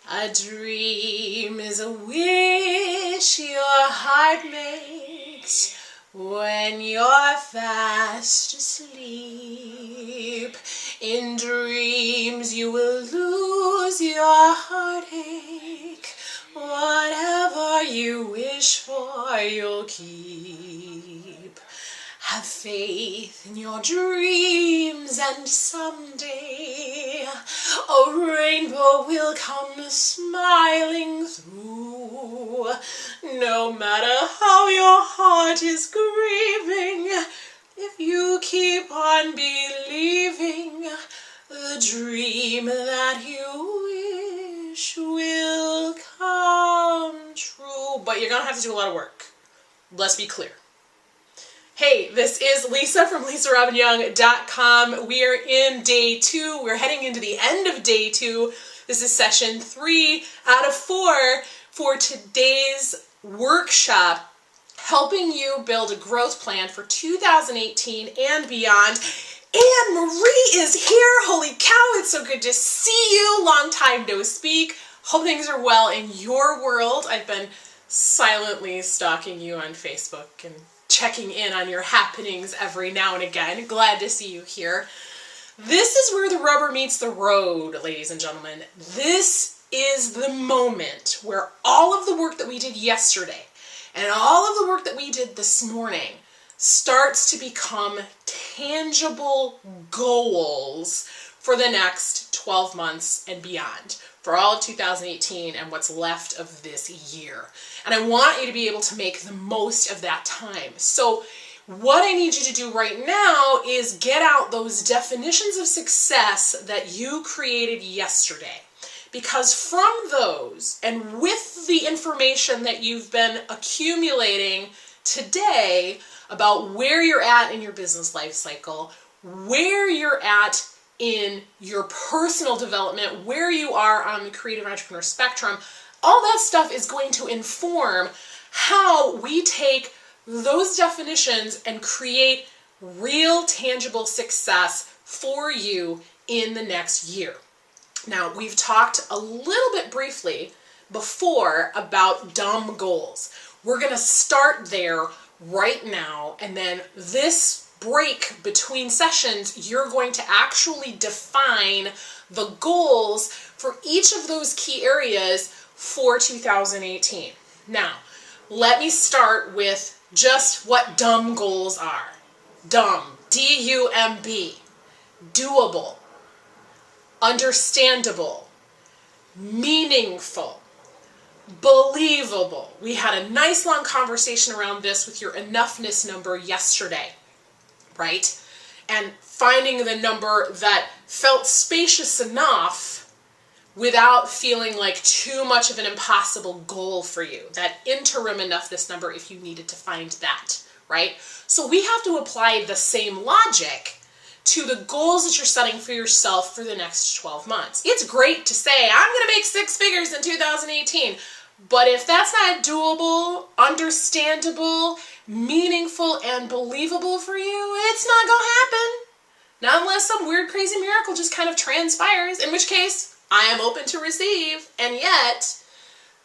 A dream is a wish your heart makes when you're fast asleep. In dreams you will lose your heartache. Whatever you wish for, you'll keep. Have faith in your dreams, and someday a rainbow will come smiling through. No matter how your heart is grieving, if you keep on believing, the dream that you wish will come true. But you're going to have to do a lot of work. Let's be clear. Hey, this is Lisa from LisaRobbinYoung.com. We're in day 2. We're heading into the end of day 2. This is session 3 out of 4 for today's workshop, helping you build a growth plan for 2018 and beyond. And Marie is here. Holy cow, it's so good to see you. Long time no speak. Hope things are well in your world. I've been silently stalking you on Facebook and checking in on your happenings every now and again. Glad to see you here. This is where the rubber meets the road, ladies and gentlemen. This is the moment where all of the work that we did yesterday and all of the work that we did this morning starts to become tangible goals for the next 12 months and beyond, for all of 2018 and what's left of this year. And I want you to be able to make the most of that time. So what I need you to do right now is get out those definitions of success that you created yesterday. Because from those, and with the information that you've been accumulating today about where you're at in your business life cycle, where you're at in your personal development, where you are on the creative entrepreneur spectrum, all that stuff is going to inform how we take those definitions and create real tangible success for you in the next year. Now, we've talked a little bit briefly before about dumb goals. We're going to start there right now, and then this break between sessions, you're going to actually define the goals for each of those key areas for 2018. Now, let me start with just what dumb goals are. Dumb, D-U-M-B, doable, understandable, meaningful, believable. We had a nice long conversation around this with your enoughness number yesterday, right? And finding the number that felt spacious enough without feeling like too much of an impossible goal for you. That interim enoughness number if you needed to find that, right? So we have to apply the same logic to the goals that you're setting for yourself for the next 12 months. It's great to say, I'm going to make 6 figures in 2018. But if that's not doable, understandable, meaningful, and believable for you, it's not going to happen. Not unless some weird, crazy miracle just kind of transpires, in which case I am open to receive. And yet,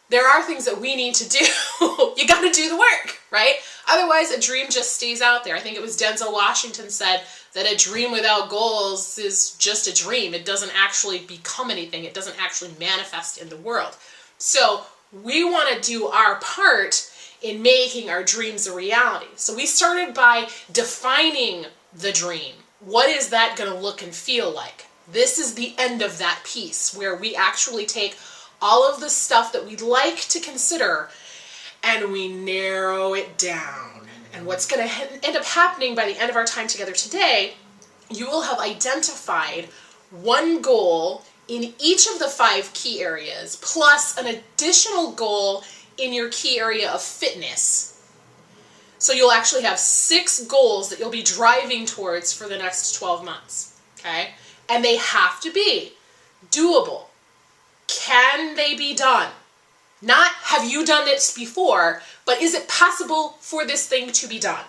there are things that we need to do. You got to do the work, right? Otherwise, a dream just stays out there. I think it was Denzel Washington said that a dream without goals is just a dream. It doesn't actually become anything. It doesn't actually manifest in the world. So we want to do our part in making our dreams a reality. So we started by defining the dream. What is that going to look and feel like? This is the end of that piece where we actually take all of the stuff that we'd like to consider and we narrow it down. And what's going to end up happening by the end of our time together today, you will have identified one goal in each of the 5 key areas, plus an additional goal in your key area of fitness. So you'll actually have 6 goals that you'll be driving towards for the next 12 months, okay? And they have to be doable. Can they be done? Not have you done this before, but is it possible for this thing to be done?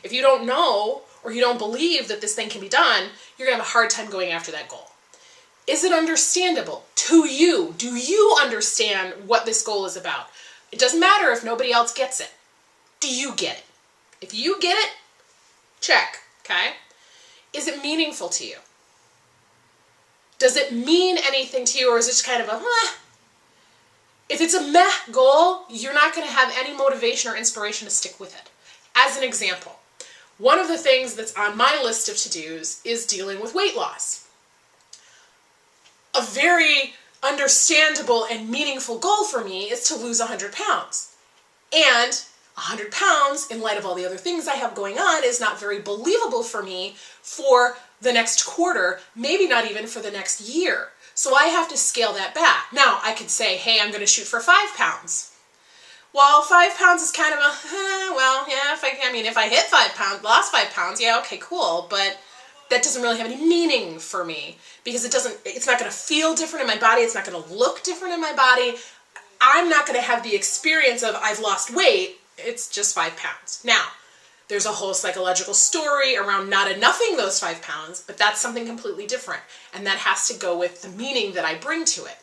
If you don't know or you don't believe that this thing can be done, you're going to have a hard time going after that goal. Is it understandable to you? Do you understand what this goal is about? It doesn't matter if nobody else gets it. Do you get it? If you get it, check, okay? Is it meaningful to you? Does it mean anything to you, or is it just kind of a, meh? If it's a meh goal, you're not going to have any motivation or inspiration to stick with it. As an example, one of the things that's on my list of to-dos is dealing with weight loss. A very understandable and meaningful goal for me is to lose 100 pounds. And 100 pounds, in light of all the other things I have going on, is not very believable for me for the next quarter, maybe not even for the next year. So I have to scale that back. Now, I could say, hey, I'm going to shoot for 5 pounds. Well, 5 pounds is kind of a, well, yeah, if I hit 5 pounds, lost 5 pounds, yeah, okay, cool, but that doesn't really have any meaning for me because it's not going to feel different in my body, it's not going to look different in my body. I'm not going to have the experience of I've lost weight, it's just 5 pounds. Now, there's a whole psychological story around not enoughing those 5 pounds, but that's something completely different. And that has to go with the meaning that I bring to it.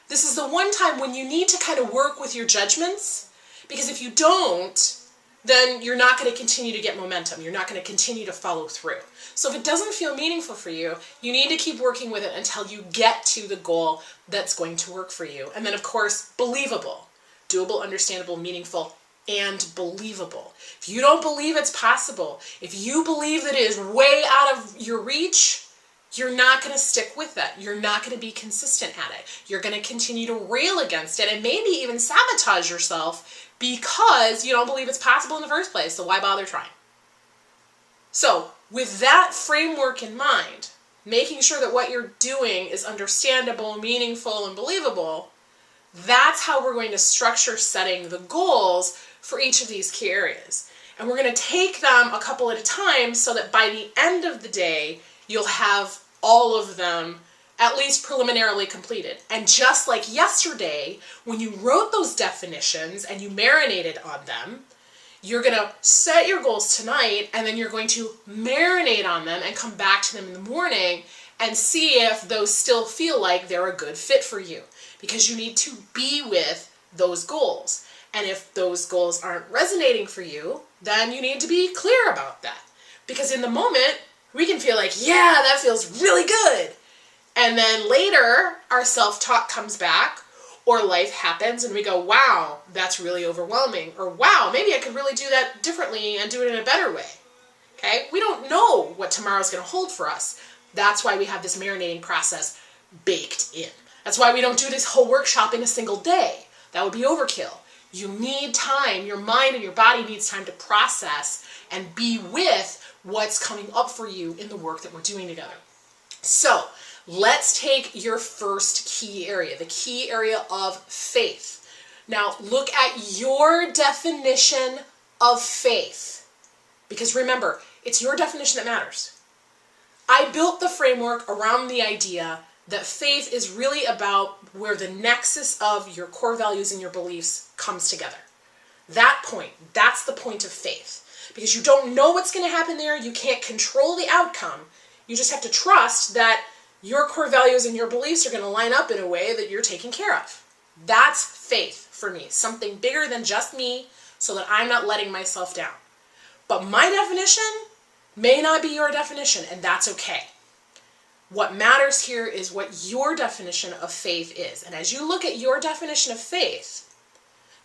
This is the one time when you need to kind of work with your judgments, because if you don't, then you're not going to continue to get momentum. You're not going to continue to follow through. So if it doesn't feel meaningful for you, you need to keep working with it until you get to the goal that's going to work for you. And then, of course, believable, doable, understandable, meaningful, and believable. If you don't believe it's possible, if you believe that it is way out of your reach, you're not going to stick with it. You're not going to be consistent at it. You're going to continue to rail against it and maybe even sabotage yourself because you don't believe it's possible in the first place, so why bother trying? So, with that framework in mind, making sure that what you're doing is understandable, meaningful, and believable, that's how we're going to structure setting the goals for each of these key areas. And we're going to take them a couple at a time so that by the end of the day, you'll have all of them at least preliminarily completed. And just like yesterday, when you wrote those definitions and you marinated on them, you're going to set your goals tonight and then you're going to marinate on them and come back to them in the morning and see if those still feel like they're a good fit for you. Because you need to be with those goals. And if those goals aren't resonating for you, then you need to be clear about that. Because in the moment, we can feel like, yeah, that feels really good. And then later, our self-talk comes back, or life happens, and we go, wow, that's really overwhelming. Or wow, maybe I could really do that differently and do it in a better way. Okay? We don't know what tomorrow's going to hold for us. That's why we have this marinating process baked in. That's why we don't do this whole workshop in a single day. That would be overkill. You need time. Your mind and your body needs time to process and be with what's coming up for you in the work that we're doing together. So, let's take your first key area, the key area of faith. Now, look at your definition of faith. Because remember, it's your definition that matters. I built the framework around the idea that faith is really about where the nexus of your core values and your beliefs comes together. That point, that's the point of faith. Because you don't know what's going to happen there, you can't control the outcome. You just have to trust that your core values and your beliefs are going to line up in a way that you're taken care of. That's faith for me, something bigger than just me, so that I'm not letting myself down. But my definition may not be your definition, and that's okay. What matters here is what your definition of faith is. And as you look at your definition of faith,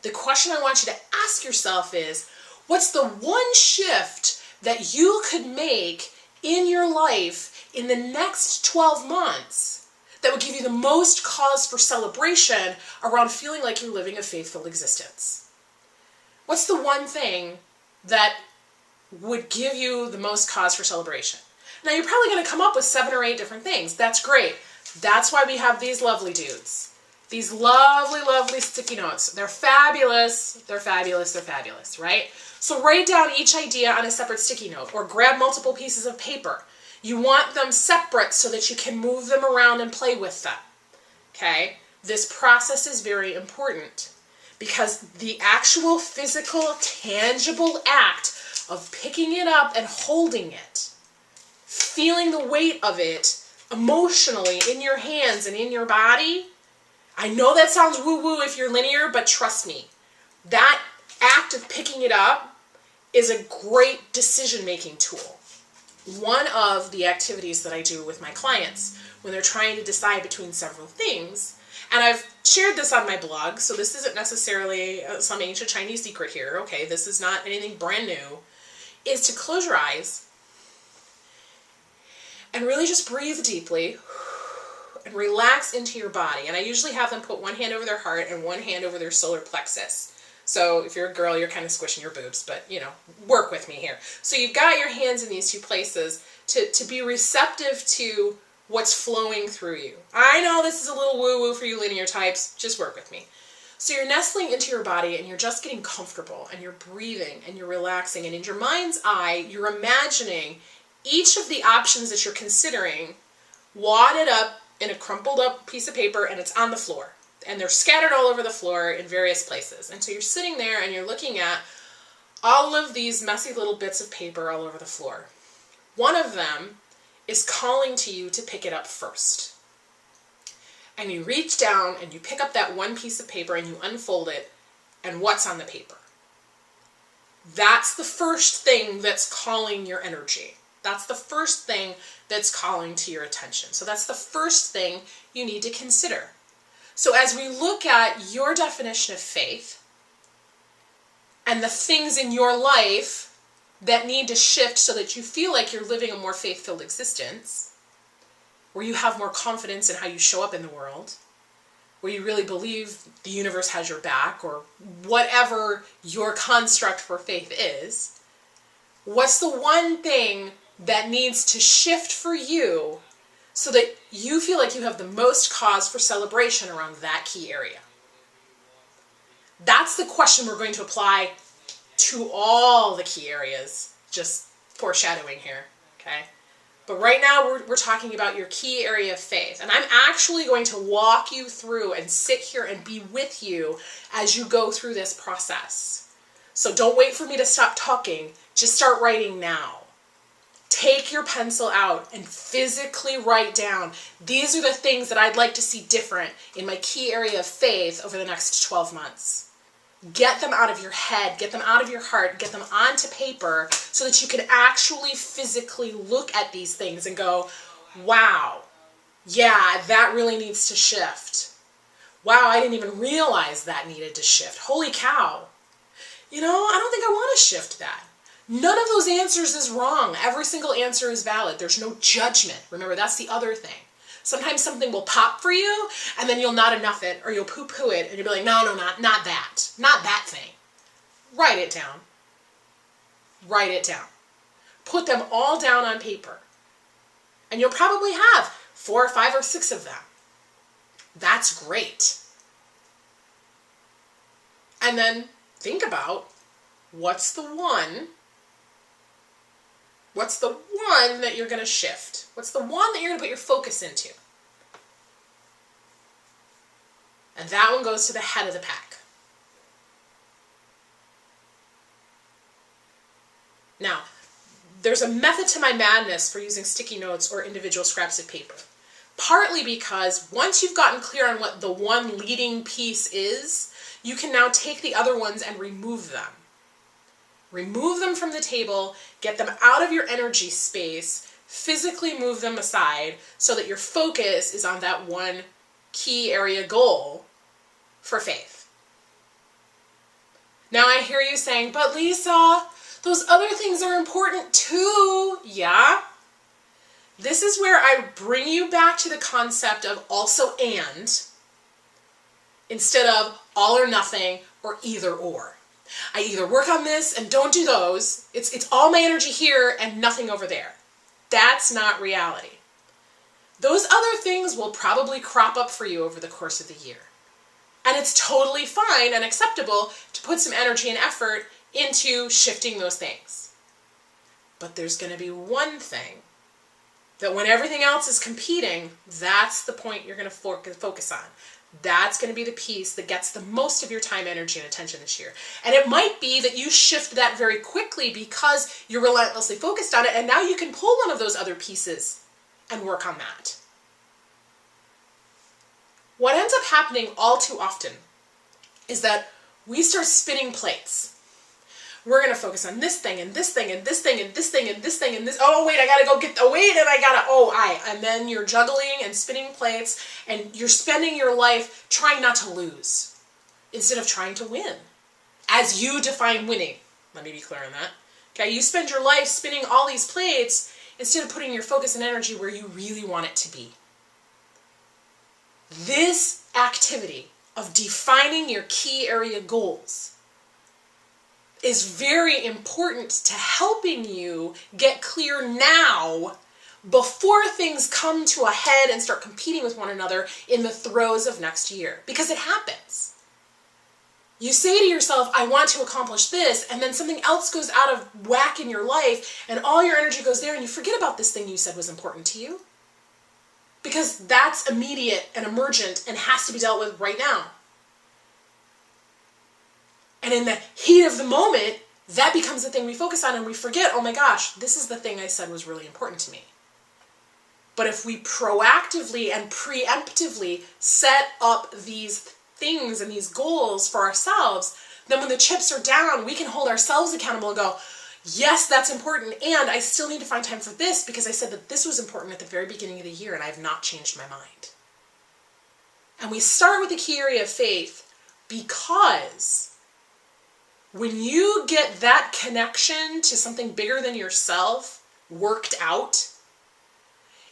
the question I want you to ask yourself is, what's the one shift that you could make in your life in the next 12 months that would give you the most cause for celebration around feeling like you're living a faithful existence? What's the one thing that would give you the most cause for celebration? Now, you're probably going to come up with 7 or 8 different things. That's great. That's why we have these lovely dudes. These lovely, lovely sticky notes. They're fabulous. They're fabulous. They're fabulous, right? So write down each idea on a separate sticky note or grab multiple pieces of paper. You want them separate so that you can move them around and play with them, okay? This process is very important because the actual physical, tangible act of picking it up and holding it, feeling the weight of it, emotionally in your hands and in your body. I know that sounds woo-woo if you're linear, but trust me, that act of picking it up is a great decision-making tool. One of the activities that I do with my clients when they're trying to decide between several things, and I've shared this on my blog, so this isn't necessarily some ancient Chinese secret here, okay, this is not anything brand new, is to close your eyes and really just breathe deeply and relax into your body. And I usually have them put one hand over their heart and one hand over their solar plexus. So if you're a girl, you're kind of squishing your boobs, but work with me here. So you've got your hands in these two places to be receptive to what's flowing through you. I know this is a little woo-woo for you linear types, just work with me. So you're nestling into your body and you're just getting comfortable and you're breathing and you're relaxing, and in your mind's eye, you're imagining each of the options that you're considering wadded up in a crumpled up piece of paper, and it's on the floor. And they're scattered all over the floor in various places. And so you're sitting there and you're looking at all of these messy little bits of paper all over the floor. One of them is calling to you to pick it up first. And you reach down and you pick up that one piece of paper and you unfold it, and what's on the paper? That's the first thing that's calling your energy. That's the first thing that's calling to your attention. So that's the first thing you need to consider. So as we look at your definition of faith and the things in your life that need to shift so that you feel like you're living a more faith-filled existence, where you have more confidence in how you show up in the world, where you really believe the universe has your back, or whatever your construct for faith is, what's the one thing that needs to shift for you so that you feel like you have the most cause for celebration around that key area? That's the question we're going to apply to all the key areas, just foreshadowing here, okay? But right now we're talking about your key area of faith, and I'm actually going to walk you through and sit here and be with you as you go through this process. So don't wait for me to stop talking, just start writing now. Take your pencil out and physically write down, these are the things that I'd like to see different in my key area of faith over the next 12 months. Get them out of your head, get them out of your heart, get them onto paper so that you can actually physically look at these things and go, wow, yeah, that really needs to shift. Wow, I didn't even realize that needed to shift. Holy cow. I don't think I want to shift that. None of those answers is wrong. Every single answer is valid. There's no judgment. Remember, that's the other thing. Sometimes something will pop for you, and then you'll not enough it, or you'll poo-poo it, and you'll be like, no, not that. Not that thing. Write it down. Write it down. Put them all down on paper. And you'll probably have 4 or 5 or 6 of them. That's great. And then think about what's the one that you're going to shift? What's the one that you're going to put your focus into? And that one goes to the head of the pack. Now, there's a method to my madness for using sticky notes or individual scraps of paper. Partly because once you've gotten clear on what the one leading piece is, you can now take the other ones and remove them. Remove them from the table, get them out of your energy space, physically move them aside so that your focus is on that one key area goal for faith. Now I hear you saying, but Lisa, those other things are important too. Yeah. This is where I bring you back to the concept of also and instead of all or nothing or either or. I either work on this and don't do those. It's all my energy here and nothing over there. That's not reality. Those other things will probably crop up for you over the course of the year. And it's totally fine and acceptable to put some energy and effort into shifting those things. But there's going to be one thing that when everything else is competing, that's the point you're going to focus on. That's going to be the piece that gets the most of your time, energy, and attention this year. And it might be that you shift that very quickly because you're relentlessly focused on it, and now you can pull one of those other pieces and work on that. what ends up happening all too often is that we start spinning plates. We're going to focus on this thing and this thing and this thing and this thing and this thing and this. Oh, wait, I got to go get, oh, wait, and I got to, and then you're juggling and spinning plates and you're spending your life trying not to lose instead of trying to win. As you define winning. Let me be clear on that. Okay, you spend your life spinning all these plates instead of putting your focus and energy where you really want it to be. This activity of defining your key area goals is very important to helping you get clear now before things come to a head and start competing with one another in the throes of next year. Because it happens. You say to yourself, I want to accomplish this, and then something else goes out of whack in your life, and all your energy goes there, and you forget about this thing you said was important to you. Because that's immediate and emergent and has to be dealt with right now. And in the heat of the moment, that becomes the thing we focus on, and we forget, oh my gosh, this is the thing I said was really important to me. But if we proactively and preemptively set up these things and these goals for ourselves, then when the chips are down, we can hold ourselves accountable and go, yes, that's important, and I still need to find time for this because I said that this was important at the very beginning of the year and I have not changed my mind. And we start with the key area of faith because when you get that connection to something bigger than yourself worked out,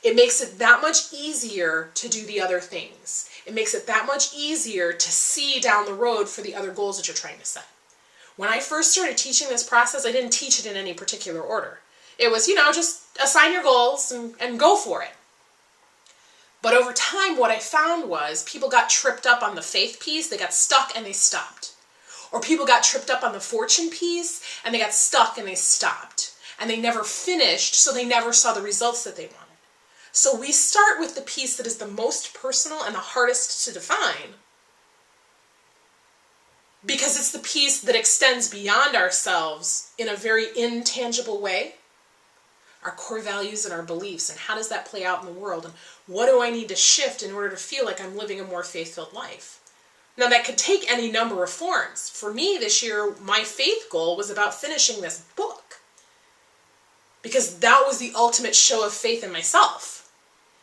it makes it that much easier to do the other things. It makes it that much easier to see down the road for the other goals that you're trying to set. When I first started teaching this process, I didn't teach it in any particular order. It was, just assign your goals and go for it. But over time, what I found was people got tripped up on the faith piece, they got stuck and they stopped. Or people got tripped up on the fortune piece and they got stuck and they stopped. And they never finished, so they never saw the results that they wanted. So we start with the piece that is the most personal and the hardest to define because it's the piece that extends beyond ourselves in a very intangible way. Our core values and our beliefs, and how does that play out in the world, and what do I need to shift in order to feel like I'm living a more faith-filled life? Now that could take any number of forms. For me this year, my faith goal was about finishing this book because that was the ultimate show of faith in myself.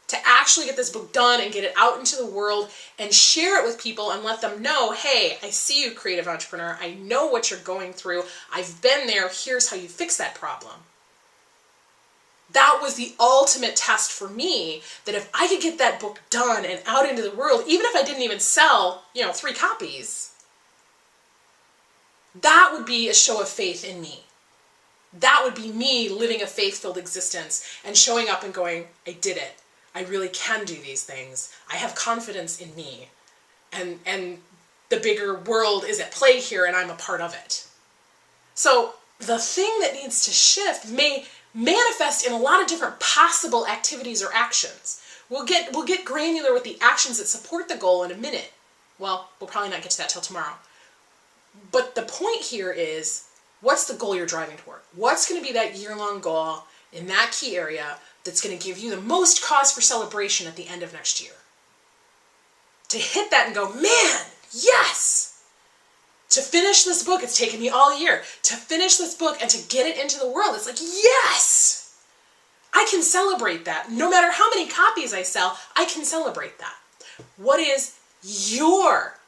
To actually get this book done and get it out into the world and share it with people and let them know, hey, I see you, creative entrepreneur. I know what you're going through. I've been there. Here's how you fix that problem. That was the ultimate test for me, that if I could get that book done and out into the world, even if I didn't even sell, 3 copies, that would be a show of faith in me. That would be me living a faith-filled existence and showing up and going, I did it. I really can do these things. I have confidence in me. And the bigger world is at play here and I'm a part of it. So the thing that needs to shift may manifest in a lot of different possible activities or actions. We'll get granular with the actions that support the goal in a minute. Well, we'll probably not get to that till tomorrow. But the point here is, what's the goal you're driving toward? What's going to be that year-long goal in that key area that's going to give you the most cause for celebration at the end of next year? To hit that and go, man, yes! To finish this book, it's taken me all year. To finish this book and to get it into the world, it's like, yes! I can celebrate that. No matter how many copies I sell, I can celebrate that. What is your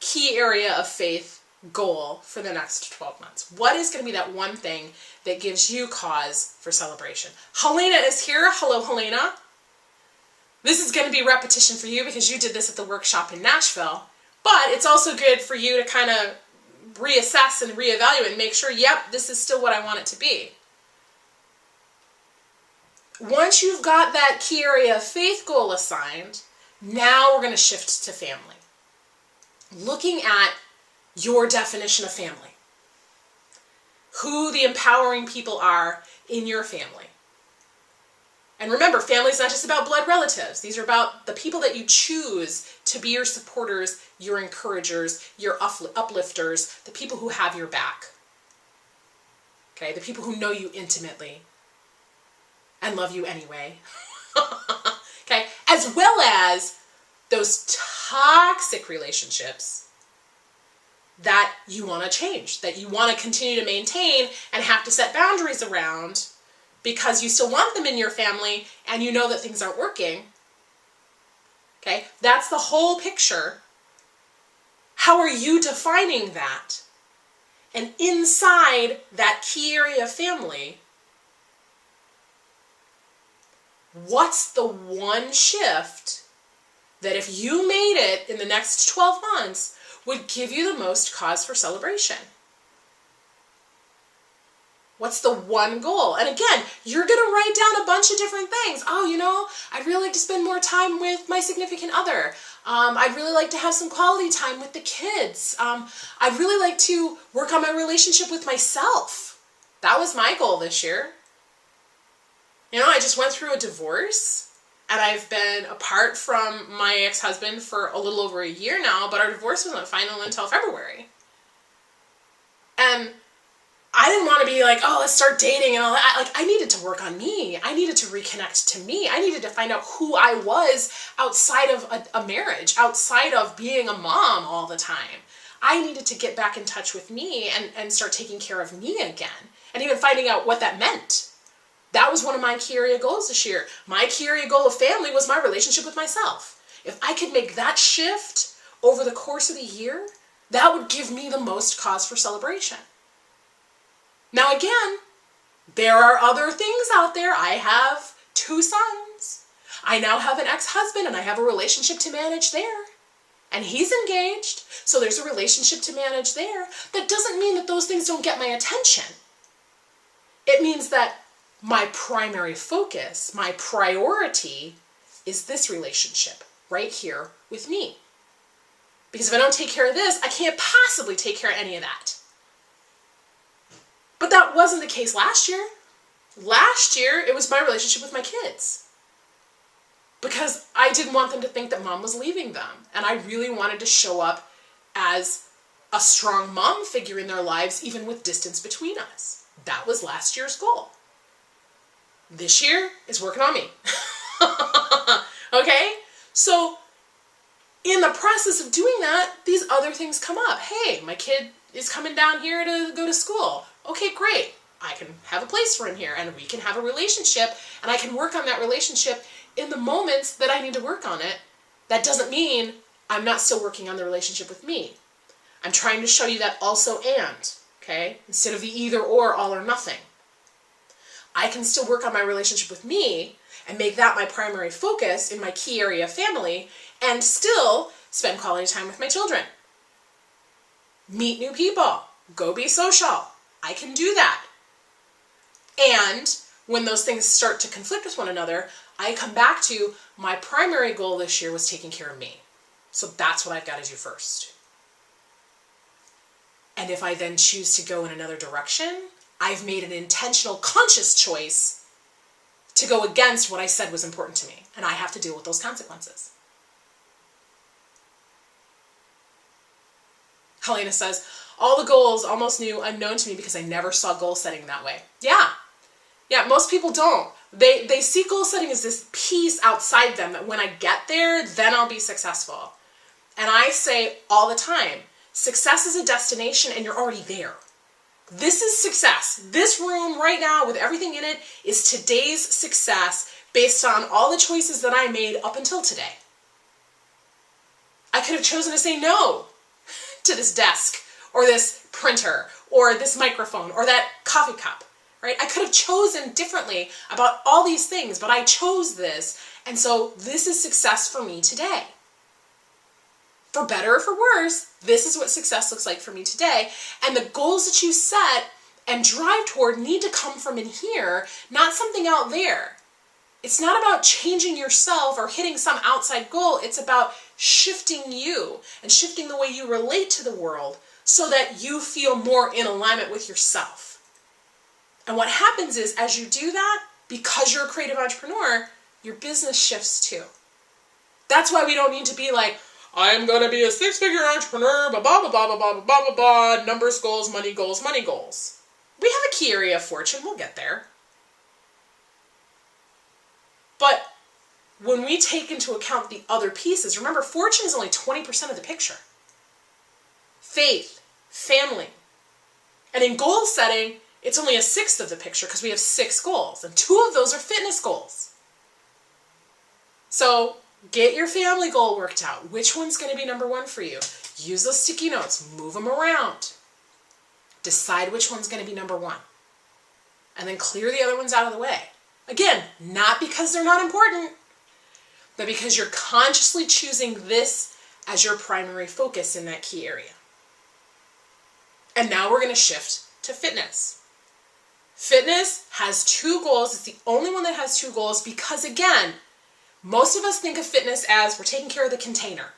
key area of faith goal for the next 12 months? What is going to be that one thing that gives you cause for celebration? Helena is here. Hello, Helena. This is going to be repetition for you because you did this at the workshop in Nashville, but it's also good for you to kind of reassess and reevaluate and make sure, yep, this is still what I want it to be. Once you've got that key area of faith goal assigned, now we're going to shift to family. Looking at your definition of family. Who the empowering people are in your family. And remember, family is not just about blood relatives. These are about the people that you choose to be your supporters, your encouragers, your uplifters, the people who have your back. Okay, the people who know you intimately and love you anyway. Okay, as well as those toxic relationships that you want to change, that you want to continue to maintain and have to set boundaries around because you still want them in your family and you know that things aren't working. Okay, that's the whole picture. How are you defining that? And inside that key area of family, what's the one shift that if you made it in the next 12 months would give you the most cause for celebration? What's the one goal? And again, you're going to write down a bunch of different things. Oh, I'd really like to spend more time with my significant other. I'd really like to have some quality time with the kids. I'd really like to work on my relationship with myself. That was my goal this year. I just went through a divorce and I've been apart from my ex-husband for a little over a year now, but our divorce wasn't final until February. And I didn't want to be like, oh, let's start dating and all that. Like, I needed to work on me. I needed to reconnect to me. I needed to find out who I was outside of a marriage, outside of being a mom all the time. I needed to get back in touch with me and start taking care of me again. And even finding out what that meant. That was one of my key area goals this year. My key area goal of family was my relationship with myself. If I could make that shift over the course of the year, that would give me the most cause for celebration. Now again, there are other things out there. I have 2 sons. I now have an ex-husband and I have a relationship to manage there. And he's engaged, so there's a relationship to manage there. That doesn't mean that those things don't get my attention. It means that my primary focus, my priority is this relationship right here with me. Because if I don't take care of this, I can't possibly take care of any of that. But that wasn't the case last year. Last year, it was my relationship with my kids. Because I didn't want them to think that mom was leaving them. And I really wanted to show up as a strong mom figure in their lives, even with distance between us. That was last year's goal. This year is working on me. Okay? So, in the process of doing that, these other things come up. Hey, my kid is coming down here to go to school. Okay, great. I can have a place for him here and we can have a relationship and I can work on that relationship in the moments that I need to work on it. That doesn't mean I'm not still working on the relationship with me. I'm trying to show you that also and, okay? Instead of the either or, all or nothing. I can still work on my relationship with me and make that my primary focus in my key area of family and still spend quality time with my children. Meet new people. Go be social. I can do that. And when those things start to conflict with one another, I come back to my primary goal this year was taking care of me. So that's what I've got to do first. And if I then choose to go in another direction, I've made an intentional, conscious choice to go against what I said was important to me. And I have to deal with those consequences. Helena says, all the goals almost new, unknown to me because I never saw goal setting that way. Yeah, most people don't. They see goal setting as this piece outside them that when I get there, then I'll be successful. And I say all the time, success is a destination and you're already there. This is success. This room right now with everything in it is today's success based on all the choices that I made up until today. I could have chosen to say no to this desk or this printer or this microphone or that coffee cup, right? I could have chosen differently about all these things, but I chose this. And so this is success for me today. For better or for worse, this is what success looks like for me today. And the goals that you set and drive toward need to come from in here, not something out there. It's not about changing yourself or hitting some outside goal. It's about shifting you and shifting the way you relate to the world so that you feel more in alignment with yourself. And what happens is, as you do that, because you're a creative entrepreneur, your business shifts too. That's why we don't need to be like, I'm going to be a 6-figure entrepreneur, blah, blah, blah, blah, blah, blah, blah, blah, numbers, goals, money goals, money goals. We have a key area of fortune. We'll get there. But when we take into account the other pieces, remember, fortune is only 20% of the picture. Faith, family. And in goal setting, it's only a sixth of the picture because we have 6 goals, and 2 of those are fitness goals. So get your family goal worked out. Which one's going to be number 1 for you? Use those sticky notes, move them around. Decide which one's going to be number 1. And then clear the other ones out of the way. Again, not because they're not important, but because you're consciously choosing this as your primary focus in that key area. And now we're going to shift to fitness. Fitness has 2 goals. It's the only one that has 2 goals because, again, most of us think of fitness as we're taking care of the container.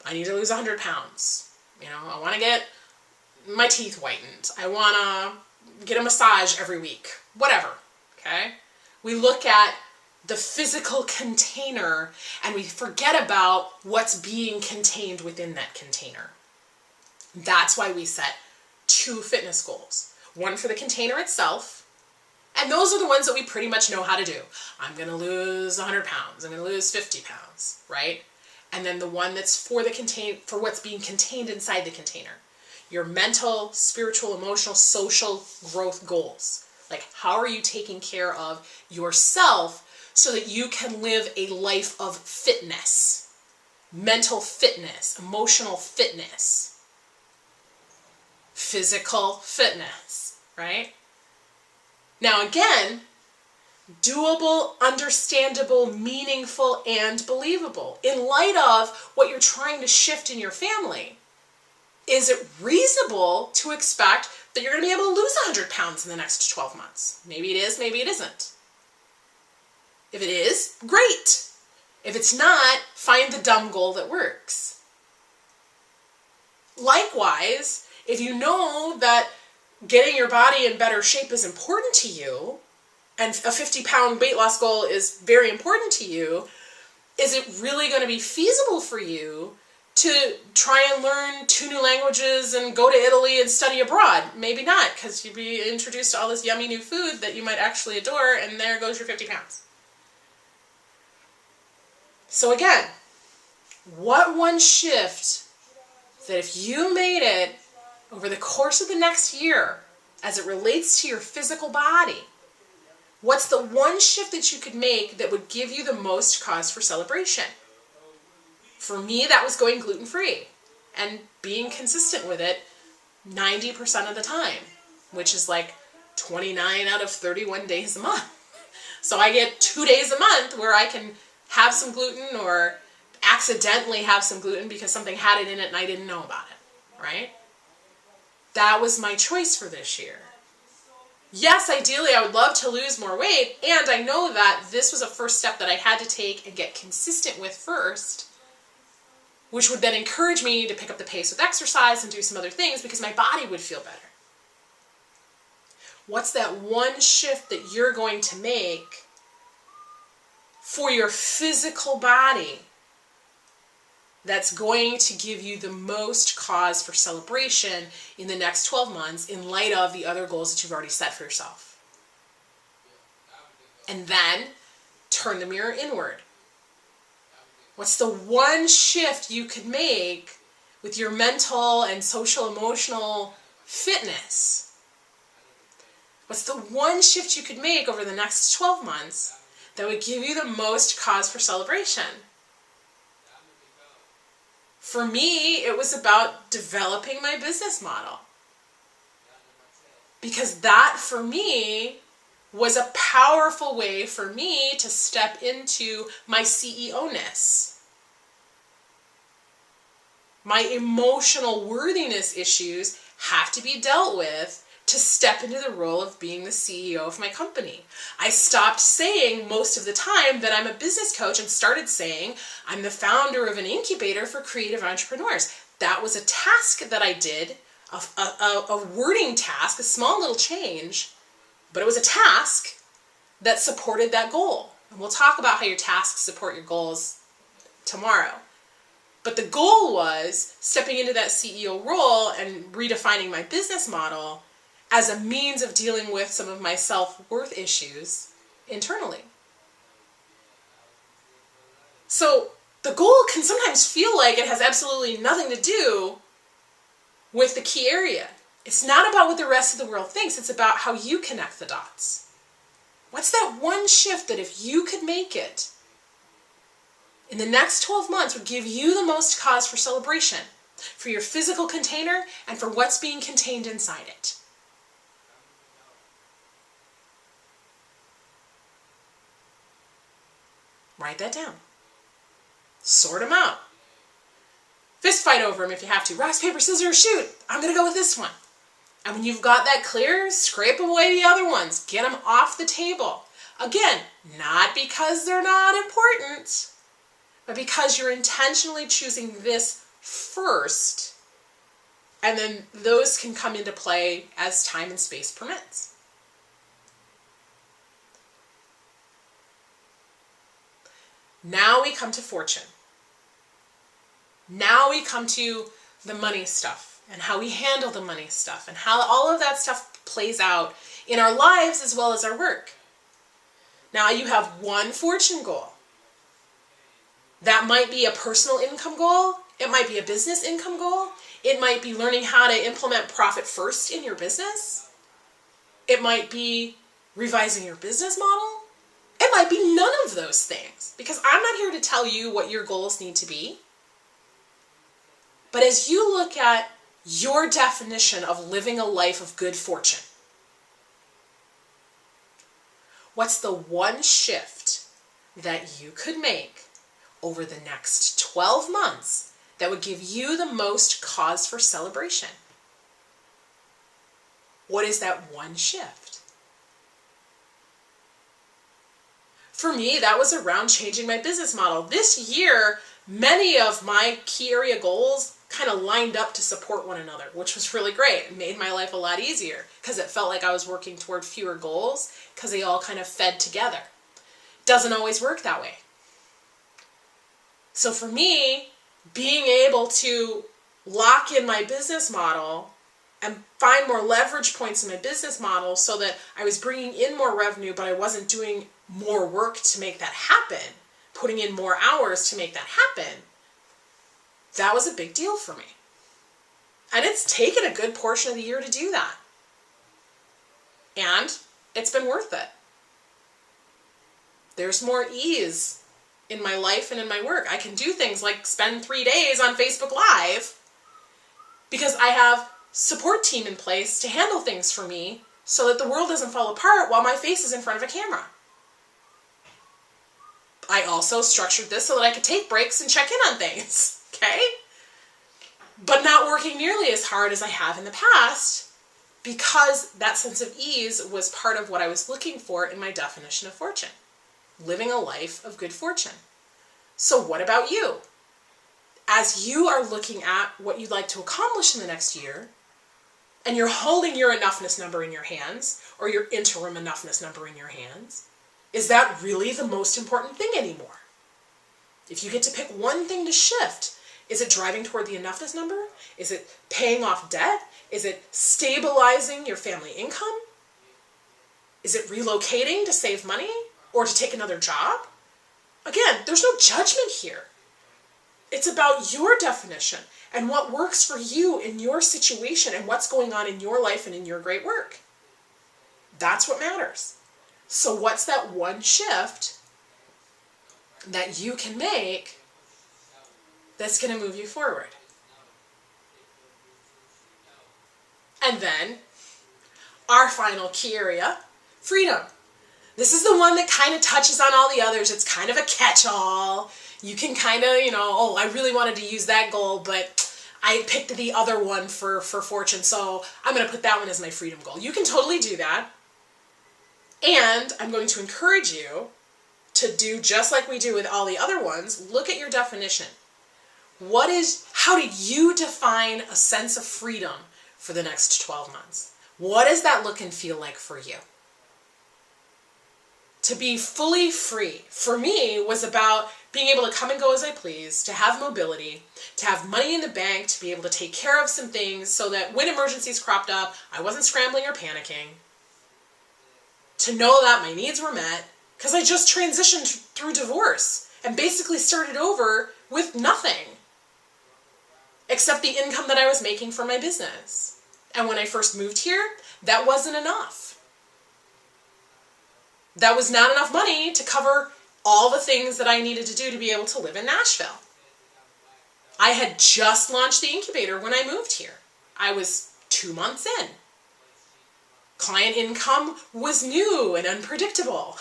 I need to lose 100 pounds. I want to get my teeth whitened. I want to get a massage every week. Whatever, okay? We look at the physical container and we forget about what's being contained within that container. That's why we set 2 fitness goals. One for the container itself, and those are the ones that we pretty much know how to do. I'm going to lose 100 pounds. I'm going to lose 50 pounds, right? And then the one that's for what's being contained inside the container. Your mental, spiritual, emotional, social growth goals. Like, how are you taking care of yourself so that you can live a life of fitness? Mental fitness, emotional fitness, physical fitness, right? Now again, doable, understandable, meaningful, and believable. In light of what you're trying to shift in your family, is it reasonable to expect that you're going to be able to lose 100 pounds in the next 12 months? Maybe it is, maybe it isn't. If it is, great. If it's not, find the dumb goal that works. Likewise, if you know that getting your body in better shape is important to you, and a 50-pound weight loss goal is very important to you, is it really going to be feasible for you to try and learn 2 new languages and go to Italy and study abroad? Maybe not, because you'd be introduced to all this yummy new food that you might actually adore, and there goes your 50 pounds. So again, what one shift that if you made it over the course of the next year as it relates to your physical body, what's the one shift that you could make that would give you the most cause for celebration? For me, that was going gluten-free and being consistent with it 90% of the time, which is like 29 out of 31 days a month. So I get 2 days a month where I can have some gluten or accidentally have some gluten because something had it in it and I didn't know about it, right? That was my choice for this year. Yes, ideally I would love to lose more weight, and I know that this was a first step that I had to take and get consistent with first, which would then encourage me to pick up the pace with exercise and do some other things because my body would feel better. What's that one shift that you're going to make for your physical body that's going to give you the most cause for celebration in the next 12 months in light of the other goals that you've already set for yourself? And then turn the mirror inward. What's the one shift you could make with your mental and social emotional fitness? What's the one shift you could make over the next 12 months that would give you the most cause for celebration? For me, it was about developing my business model. Because that, for me, was a powerful way for me to step into my CEO-ness. My emotional worthiness issues have to be dealt with to step into the role of being the CEO of my company. I stopped saying most of the time that I'm a business coach and started saying I'm the founder of an incubator for creative entrepreneurs. That was a task that I did, a wording task, a small little change, but it was a task that supported that goal. And we'll talk about how your tasks support your goals tomorrow. But the goal was stepping into that CEO role and redefining my business model as a means of dealing with some of my self-worth issues internally. So the goal can sometimes feel like it has absolutely nothing to do with the key area. It's not about what the rest of the world thinks. It's about how you connect the dots. What's that one shift that if you could make it in the next 12 months would give you the most cause for celebration for your physical container and for what's being contained inside it? Write that down. Sort them out. Fist fight over them if you have to. Rocks, paper, scissors, shoot. I'm going to go with this one. And when you've got that clear, scrape away the other ones. Get them off the table. Again, not because they're not important, but because you're intentionally choosing this first, and then those can come into play as time and space permits. Now we come to fortune. Now we come to the money stuff and how we handle the money stuff and how all of that stuff plays out in our lives as well as our work. Now you have one fortune goal. That might be a personal income goal. It might be a business income goal. It might be learning how to implement profit first in your business. It might be revising your business model. It might be none of those things, because I'm not here to tell you what your goals need to be. But as you look at your definition of living a life of good fortune, what's the one shift that you could make over the next 12 months that would give you the most cause for celebration? What is that one shift? For me, that was around changing my business model. This year, many of my key area goals kind of lined up to support one another, which was really great. It made my life a lot easier because it felt like I was working toward fewer goals because they all kind of fed together. Doesn't always work that way. So for me, being able to lock in my business model and find more leverage points in my business model so that I was bringing in more revenue, but I wasn't doing more work to make that happen, putting in more hours to make that happen, that was a big deal for me. And it's taken a good portion of the year to do that. And it's been worth it. There's more ease in my life and in my work. I can do things like spend 3 days on Facebook Live because I have support team in place to handle things for me so that the world doesn't fall apart while my face is in front of a camera. I also structured this so that I could take breaks and check in on things, okay? But not working nearly as hard as I have in the past because that sense of ease was part of what I was looking for in my definition of fortune. Living a life of good fortune. So what about you? As you are looking at what you'd like to accomplish in the next year, and you're holding your enoughness number in your hands, or your interim enoughness number in your hands, is that really the most important thing anymore? If you get to pick one thing to shift, is it driving toward the enoughness number? Is it paying off debt? Is it stabilizing your family income? Is it relocating to save money or to take another job? Again, there's no judgment here. It's about your definition and what works for you in your situation and what's going on in your life and in your great work. That's what matters. So what's that one shift that you can make that's going to move you forward? And then our final key area, freedom. This is the one that kind of touches on all the others. It's kind of a catch-all. You can kind of, oh, I really wanted to use that goal, but I picked the other one for fortune, so I'm going to put that one as my freedom goal. You can totally do that. And I'm going to encourage you to do just like we do with all the other ones. Look at your definition. How do you define a sense of freedom for the next 12 months? What does that look and feel like for you? To be fully free, for me, was about being able to come and go as I please, to have mobility, to have money in the bank, to be able to take care of some things so that when emergencies cropped up, I wasn't scrambling or panicking. To know that my needs were met, because I just transitioned through divorce. and basically started over with nothing except the income that I was making from my business. And when I first moved here, that wasn't enough. That was not enough money to cover all the things that I needed to do to be able to live in Nashville. I had just launched the incubator when I moved here. I was 2 months in. Client income was new and unpredictable.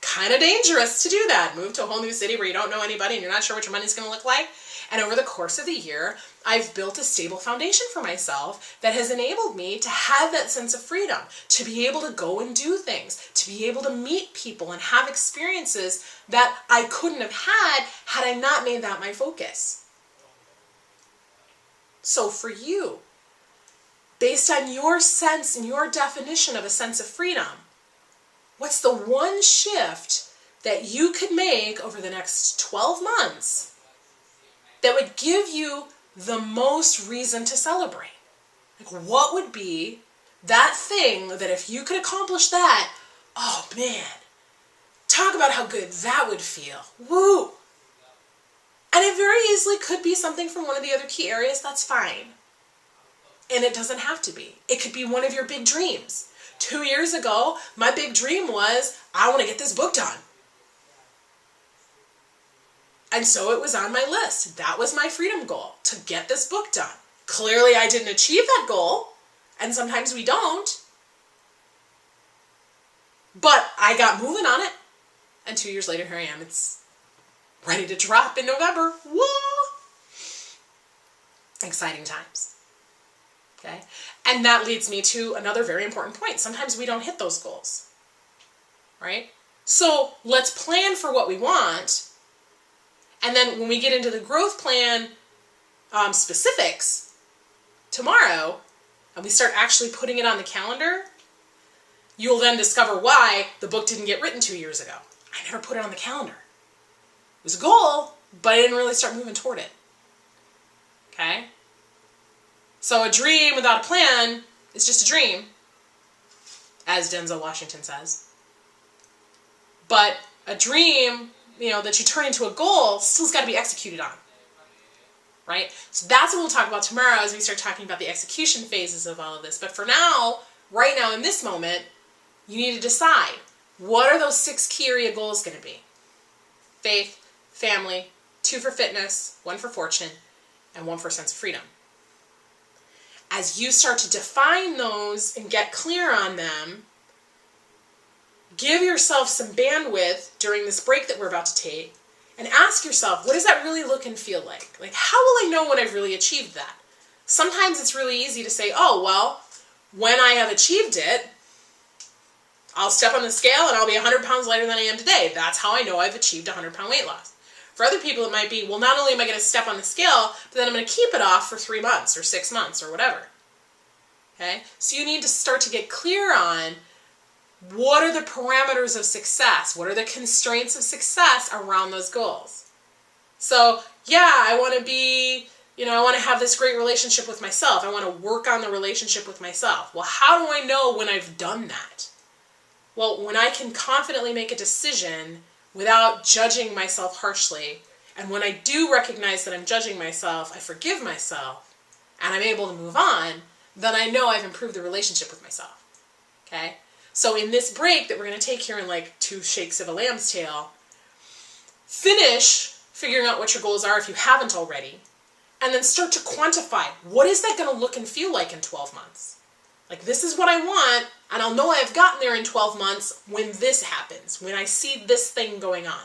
Kind of dangerous to do that. Move to a whole new city where you don't know anybody and you're not sure what your money's going to look like. And over the course of the year, I've built a stable foundation for myself that has enabled me to have that sense of freedom, to be able to go and do things, to be able to meet people and have experiences that I couldn't have had I not made that my focus. So for you, based on your sense and your definition of a sense of freedom, what's the one shift that you could make over the next 12 months that would give you the most reason to celebrate? Like, what would be that thing that if you could accomplish that, oh man, talk about how good that would feel. Woo! And it very easily could be something from one of the other key areas, that's fine. And it doesn't have to be. It could be one of your big dreams. 2 years ago, my big dream was, I want to get this book done. And so it was on my list. That was my freedom goal, to get this book done. Clearly, I didn't achieve that goal, and sometimes we don't. But I got moving on it, and 2 years later, here I am. It's ready to drop in November. Whoa! Exciting times. Okay? And that leads me to another very important point. Sometimes we don't hit those goals, right? So let's plan for what we want. And then when we get into the growth plan specifics tomorrow, and we start actually putting it on the calendar, you'll then discover why the book didn't get written 2 years ago. I never put it on the calendar. It was a goal, but I didn't really start moving toward it. Okay? So a dream without a plan is just a dream, as Denzel Washington says. But a dream, that you turn into a goal still's got to be executed on. Right? So that's what we'll talk about tomorrow as we start talking about the execution phases of all of this. But for now, right now in this moment, you need to decide, what are those 6 key area goals going to be? Faith, family, 2 for fitness, 1 for fortune, and 1 for sense of freedom. As you start to define those and get clear on them, give yourself some bandwidth during this break that we're about to take and ask yourself, what does that really look and feel like? Like, how will I know when I've really achieved that? Sometimes it's really easy to say, oh, well, when I have achieved it, I'll step on the scale and I'll be 100 pounds lighter than I am today. That's how I know I've achieved 100-pound weight loss. For other people, it might be, well, not only am I going to step on the scale, but then I'm going to keep it off for 3 months or 6 months or whatever. Okay? So you need to start to get clear on what are the parameters of success? What are the constraints of success around those goals? So, yeah, I want to be, I want to have this great relationship with myself. I want to work on the relationship with myself. Well, how do I know when I've done that? Well, when I can confidently make a decision without judging myself harshly, and when I do recognize that I'm judging myself, I forgive myself, and I'm able to move on, then I know I've improved the relationship with myself. Okay? So in this break that we're going to take here in like 2 shakes of a lamb's tail, finish figuring out what your goals are if you haven't already, and then start to quantify, what is that going to look and feel like in 12 months? Like, this is what I want, and I'll know I've gotten there in 12 months when this happens, when I see this thing going on.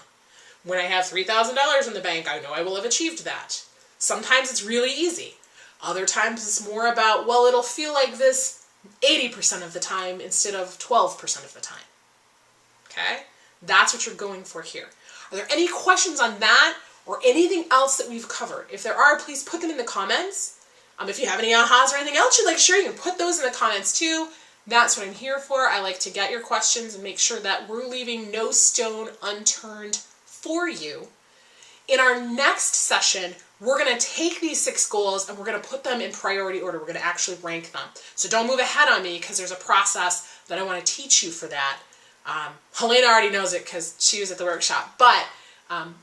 When I have $3,000 in the bank, I know I will have achieved that. Sometimes it's really easy. Other times it's more about, well, it'll feel like this 80% of the time instead of 12% of the time. Okay? That's what you're going for here. Are there any questions on that or anything else that we've covered? If there are, please put them in the comments. If you have any ahas or anything else you'd like to share, you can put those in the comments too. That's what I'm here for. I like to get your questions and make sure that we're leaving no stone unturned for you. In our next session, we're going to take these 6 goals and we're going to put them in priority order. We're going to actually rank them. So don't move ahead on me because there's a process that I want to teach you for that. Helena already knows it because she was at the workshop, but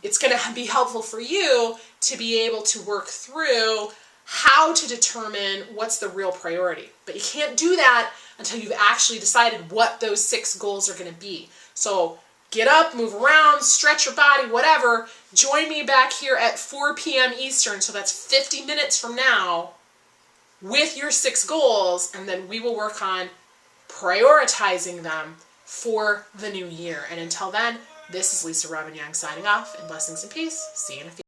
it's going to be helpful for you to be able to work through how to determine what's the real priority. But you can't do that until you've actually decided what those 6 goals are going to be. So get up, move around, stretch your body, whatever. Join me back here at 4 p.m. Eastern, so that's 50 minutes from now, with your 6 goals, and then we will work on prioritizing them for the new year. And until then, this is Lisa Robbin Young signing off, and blessings and peace. See you in a few.